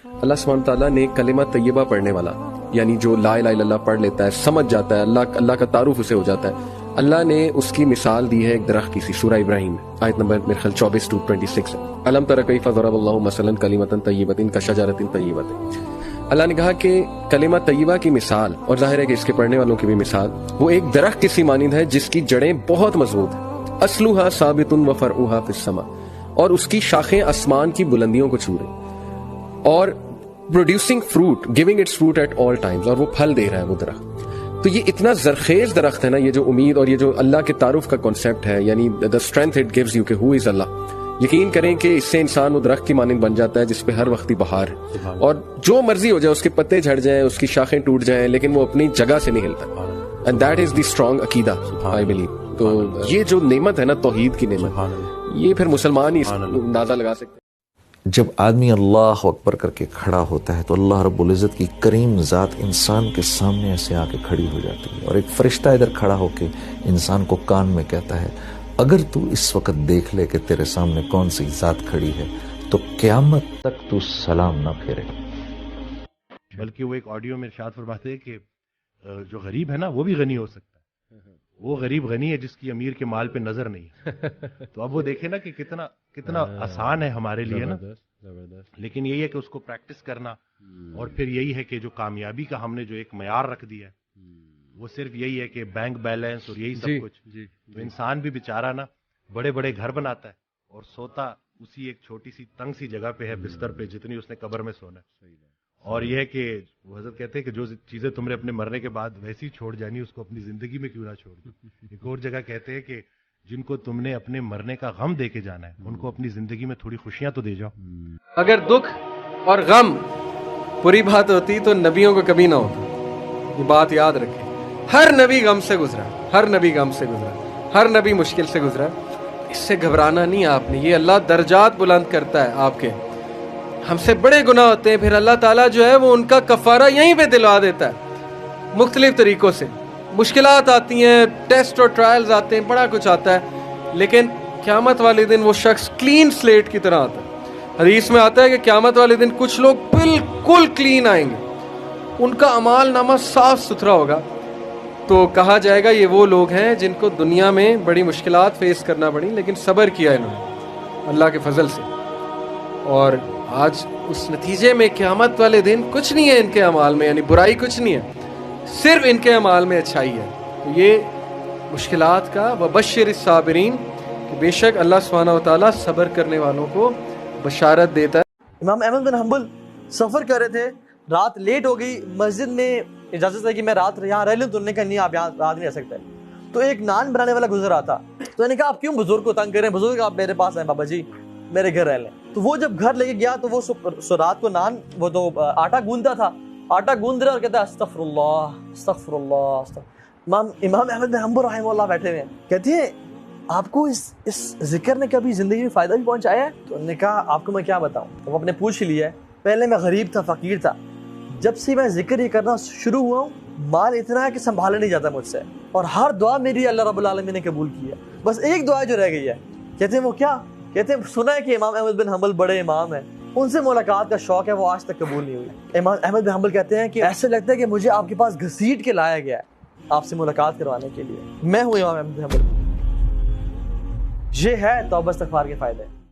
اللہ سبحانہ تعالیٰ نے کلمہ طیبہ پڑھنے والا، یعنی جو لا الہ الا اللہ پڑھ لیتا ہے، سمجھ جاتا ہے، اللہ کا تعارف اسے ہو جاتا ہے، اللہ نے اس کی مثال دی ہے ایک درخت کی سی، سورہ ابراہیم آیت نمبر میرے خیال 24-26 ہے۔ الم تر کیف ضرب اللہ مثلا کلمۃ طیبۃ کشجرۃ طیبۃ۔ اللہ نے کہا کہ کلمہ طیبہ کی مثال، اور ظاہر ہے کہ اس کے پڑھنے والوں کی بھی مثال، وہ ایک درخت کی سی مانند ہے جس کی جڑیں بہت مضبوط ہیں، اصلھا ثابت وفرعھا فی السماء، اور اس کی شاخیں آسمان کی بلندیوں کو چھو رہی، اور producing fruit, giving its fruit at all times, اور وہ پھل دے رہا ہے وہ درخت۔ تو یہ اتنا زرخیز درخت ہے نا، یہ جو امید اور یہ جو اللہ کے تعارف کا کانسیپٹ ہے، یعنی the strength it gives you کہ who is اللہ، یقین کریں کہ اس سے انسان وہ درخت کی مانند بن جاتا ہے جس پہ ہر وقت ہی بہار ہے، اور جو مرضی ہو جائے، اس کے پتے جھڑ جائیں، اس کی شاخیں ٹوٹ جائیں، لیکن وہ اپنی جگہ سے نہیں ہلتا، and that is the strong عقیدہ I believe۔ تو یہ جو نعمت ہے نا، توحید کی نعمت، یہ پھر مسلمان ہی اندازہ لگا سکتے ہیں۔ جب آدمی اللہ اکبر کر کے کھڑا ہوتا ہے تو اللہ رب العزت کی کریم ذات انسان کے سامنے ایسے آ کے کھڑی ہو جاتی ہے، اور ایک فرشتہ ادھر کھڑا ہو کے انسان کو کان میں کہتا ہے، اگر تو اس وقت دیکھ لے کہ تیرے سامنے کون سی ذات کھڑی ہے تو قیامت تک تو سلام نہ پھیرے۔ بلکہ وہ ایک آڈیو میں ارشاد فرماتے ہیں کہ جو غریب ہے نا وہ بھی غنی ہو سکتا ہے، وہ غریب غنی ہے جس کی امیر کے مال پہ نظر نہیں ہے۔ تو اب وہ دیکھیں نا کہ کتنا آسان ہے ہمارے لیے نا، لیکن یہی ہے کہ اس کو پریکٹس کرنا، اور پھر یہی ہے کہ جو کامیابی کا ہم نے جو ایک معیار رکھ دیا ہے وہ صرف یہی ہے کہ بینک بیلنس اور یہی سب کچھ۔ تو انسان بھی بیچارہ نا بڑے بڑے گھر بناتا ہے اور سوتا اسی ایک چھوٹی سی تنگ سی جگہ پہ ہے، بستر پہ، جتنی اس نے قبر میں سونا ہے۔ اور یہ ہے کہ وہ حضرت کہتے ہیں کہ جو چیزیں تم نے اپنے مرنے کے بعد ویسی چھوڑ جانی، اس کو اپنی زندگی میں کیوں نہ چھوڑ دو۔ ایک اور جگہ کہتے ہیں کہ جن کو تم نے اپنے مرنے کا غم دے کے جانا ہے، ان کو اپنی زندگی میں تھوڑی خوشیاں تو دے جاؤ۔ اگر دکھ اور غم بری بات ہوتی تو نبیوں کو کبھی نہ ہوتا، یہ بات یاد رکھیں۔ ہر نبی غم سے گزرا، ہر نبی غم سے گزرا، ہر نبی مشکل سے گزرا۔ اس سے گھبرانا نہیں آپ نے، یہ اللہ درجات بلند کرتا ہے آپ کے۔ ہم سے بڑے گناہ ہوتے ہیں، پھر اللہ تعالیٰ جو ہے وہ ان کا کفارہ یہیں پہ دلوا دیتا ہے مختلف طریقوں سے۔ مشکلات آتی ہیں، ٹیسٹ اور ٹرائلز آتے ہیں، بڑا کچھ آتا ہے، لیکن قیامت والے دن وہ شخص کلین سلیٹ کی طرح آتا ہے۔ حدیث میں آتا ہے کہ قیامت والے دن کچھ لوگ بالکل کلین آئیں گے، ان کا اعمال نامہ صاف ستھرا ہوگا، تو کہا جائے گا یہ وہ لوگ ہیں جن کو دنیا میں بڑی مشکلات فیس کرنا پڑی لیکن صبر کیا انہوں نے اللہ کے فضل سے، اور آج اس نتیجے میں قیامت والے دن کچھ نہیں ہے ان کے اعمال میں، یعنی برائی کچھ نہیں ہے، صرف ان کے اعمال میں اچھائی ہے۔ تو یہ مشکلات کا وبشر الصابرین، کہ بے شک اللہ سبحانہ و تعالیٰ صبر کرنے والوں کو بشارت دیتا ہے۔ امام احمد بن حنبل سفر کر رہے تھے، رات لیٹ ہو گئی، مسجد میں اجازت ہے کہ میں رات یہاں رہ لوں، تو انہوں نے کہا نہیں، آپ یہاں رات نہیں رہ سکتے۔ تو ایک نان بنانے والا گزر آتا، تو انہوں نے کہا آپ کیوں بزرگ کو تنگ کر رہے ہیں، بزرگ آپ میرے پاس آئیں بابا جی، میرے گھر رہ لیں۔ تو وہ جب گھر لے کے گیا تو وہ رات کو نان، وہ تو آٹا گوندتا تھا، آٹا گوند رہا اور کہتا ہے استغفر اللہ استغفر اللہ۔ امام احمد بن حنبل رحمہ اللہ بیٹھے ہوئے ہیں، کہتے ہیں آپ کو اس ذکر نے کبھی زندگی میں فائدہ بھی پہنچایا ہے؟ تو انہوں نے کہا آپ کو میں کیا بتاؤں، تو وہ اپنے پوچھ لیا ہے، پہلے میں غریب تھا، فقیر تھا، جب سے میں ذکر یہ کرنا شروع ہوا ہوں، مال اتنا ہے کہ سنبھالا نہیں جاتا مجھ سے، اور ہر دعا میری اللہ رب العالمین نے قبول کی ہے، بس ایک دعا جو رہ گئی ہے۔ کہتے ہیں وہ کیا؟ کہتے ہیں سنا ہے کہ امام احمد بن حنبل بڑے امام ہیں، ان سے ملاقات کا شوق ہے، وہ آج تک قبول نہیں ہوئی۔ امام احمد بن حنبل کہتے ہیں کہ ایسے لگتا ہے کہ مجھے آپ کے پاس گھسیٹ کے لایا گیا ہے آپ سے ملاقات کروانے کے لیے، میں ہوں امام احمد بن حنبل۔ یہ ہے توبہ استغفار کے فائدے۔